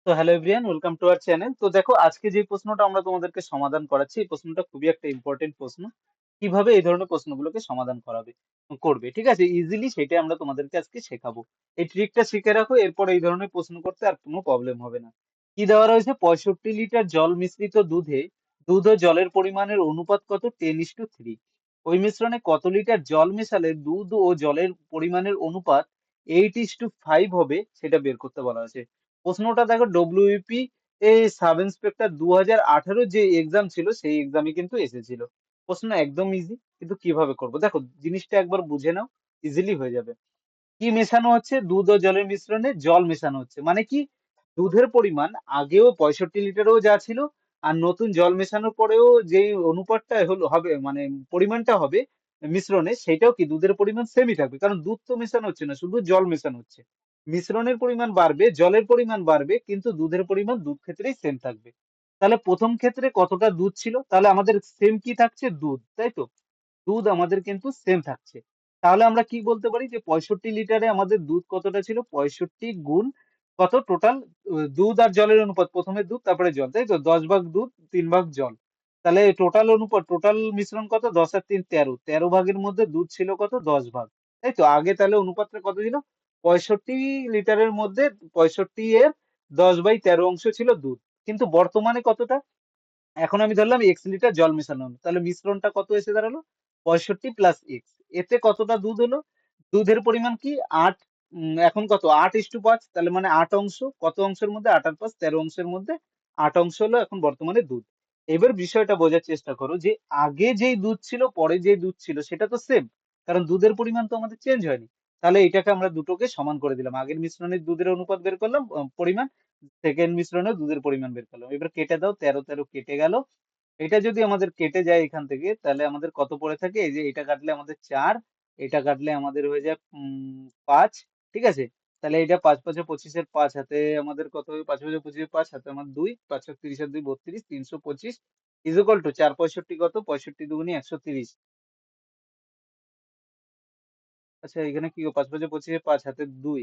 তো hello everyone, welcome to our channel. তো দেখো, আজকে যে প্রশ্নটা আমরা তোমাদেরকে সমাধান করাচ্ছি, এই প্রশ্নটা খুবই একটা ইম্পর্টেন্ট প্রশ্ন। কিভাবে এই ধরনের প্রশ্নগুলোকে সমাধান করবে, ঠিক আছে, ইজিলি সেটাই আমরা তোমাদেরকে আজকে শেখাবো। এই ট্রিকটা শিখে রাখো, এরপর এই ধরনের প্রশ্ন করতে আর কোনো প্রবলেম হবে না। কি দেওয়া রয়েছে? 65 লিটার জল মিশ্রিত দুধে দুধ ও জলের পরিমাণের অনুপাত কত? 10:3। ওই মিশ্রণে কত লিটার জল মেশালে দুধ ও জলের পরিমাণের অনুপাত 8:5 হবে, সেটা বের করতে বলা হয়েছে। প্রশ্নটা দেখো, ডব্লিউপি এ সাব ইন্সপেক্টর 2018 যে এক্সাম ছিল, সেই এক্সামে কিন্তু এসেছিল। প্রশ্ন একদম ইজি, কিন্তু কিভাবে করব দেখো, জিনিসটা একবার বুঝে নাও, ইজিলি হয়ে যাবে। কি মেশানো হচ্ছে? দুধ ও জলের মিশ্রণে জল মেশানো হচ্ছে, মানে কি, দুধের পরিমাণ আগেও 65 লিটারেও যা ছিল, আর নতুন জল মেশানোর পরেও যে অনুপাতটা হলো হবে, মানে পরিমাণটা হবে মিশ্রণে, সেটাও কি দুধের পরিমাণ সেমই থাকবে, কারণ দুধ তো মেশানো হচ্ছে না, শুধু জল মেশানো হচ্ছে। মিশ্রণের পরিমাণ বাড়বে, জলের পরিমাণ বাড়বে, কিন্তু দুধের পরিমাণ দুধ ক্ষেত্রেই সেম থাকবে। তাহলে প্রথম ক্ষেত্রে কতটা দুধ ছিল? তাহলে আমাদের সেম কি থাকছে? দুধ, তাই তো। দুধ আমাদের কিন্তু সেম থাকছে। তাহলে আমরা কি বলতে পারি যে 65 লিটারে আমাদের দুধ কতটা ছিল? 65 গুণ কত টোটাল? দুধ আর জলের অনুপাত, প্রথমে দুধ তারপরে জল, তাই তো। 10 ভাগ দুধ, 3 ভাগ জল। তাহলে টোটাল অনুপাত, টোটাল মিশ্রণ কত? 10 আর 3 13। 13 ভাগের মধ্যে দুধ ছিল কত? 10 ভাগ, তাই তো। আগে তাহলে অনুপাতটা কত ছিল? 65 লিটারের মধ্যে 65 এর 10/13 অংশ ছিল দুধ। কিন্তু বর্তমানে কতটা? এখন আমি ধরলাম x লিটার জল মেশানো হলো, তাহলে মিশ্রণটা কত এসে দাঁড়ালো? 65 + x। এতে কতটা দুধ হলো? দুধের পরিমাণ কি? 8। এখন কত? 8:5, তাহলে মানে 8 অংশ। কত অংশের মধ্যে? 8 আর 5 13 অংশের মধ্যে 8 অংশ হলো এখন বর্তমানে দুধ। এবার বিষয়টা বোঝার চেষ্টা করো যে আগে যেই দুধ ছিল, পরে যেই দুধ ছিল, সেটা তো সেম, কারণ দুধের পরিমাণ তো আমাদের চেঞ্জ হয়নি। তাহলে এটাকে আমরা দুটোকে সমান করে দিলাম, আগের মিশ্রণে দুধের অনুপাত বের করলাম, পরিমাণ, সেকেন্ড মিশ্রণে দুধের পরিমাণ বের করলাম। এবার কেটে দাও, 13 13 কেটে গেল। এটা যদি আমাদের কেটে যায় এখান থেকে, তাহলে আমাদের কত পড়ে থাকে? এই যে এটা কাটলে আমাদের 4, এটা কাটলে আমাদের হয়ে যায় 5, ঠিক আছে। তাহলে এটা 5 5 25-এর 5 হাতে আমাদের কত হবে? 5 5 25 5 হাতে আমার 2, 5 30 আর 2 32, 325 ইজ ইকুয়াল টু 4 65 কত? 65 দুগুণে 130। আচ্ছা, এখানে কি 5 5 25-এ 5 হাতে 2,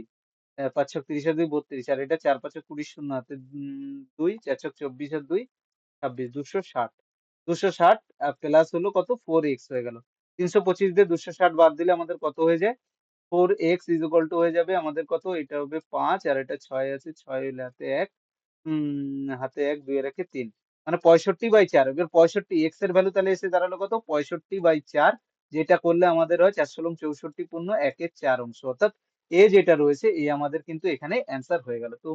5 ছক 30 আর 2 32, আর এটা 4 5 20 শূন্য হাতে 2, 4 ছক 24 আর 2 26, 260। 260 প্লাস হলো কত? 4x হয়ে গেল। 325 দিয়ে 260 বাদ দিলে আমাদের কত হয়ে যায়? 4x ইজ ইকুয়াল টু হয়ে যাবে আমাদের কত? এটা হবে 5, আর এটা 6 আছে, 6 হলে হাতে 1, হাতে 1, 2 এর একে 3, মানে 65/4। এবার 65 x এর ভ্যালু তাহলে এসে দাঁড়ালো কত? 65/4, যেটা করলে আমাদের হয় 4 লং 64 পূর্ণ 1-এর 4 অংশ, অর্থাৎ এ যেটা রয়েছে, এ আমাদের কিন্তু এখানে অ্যান্সার হয়ে গেল। তো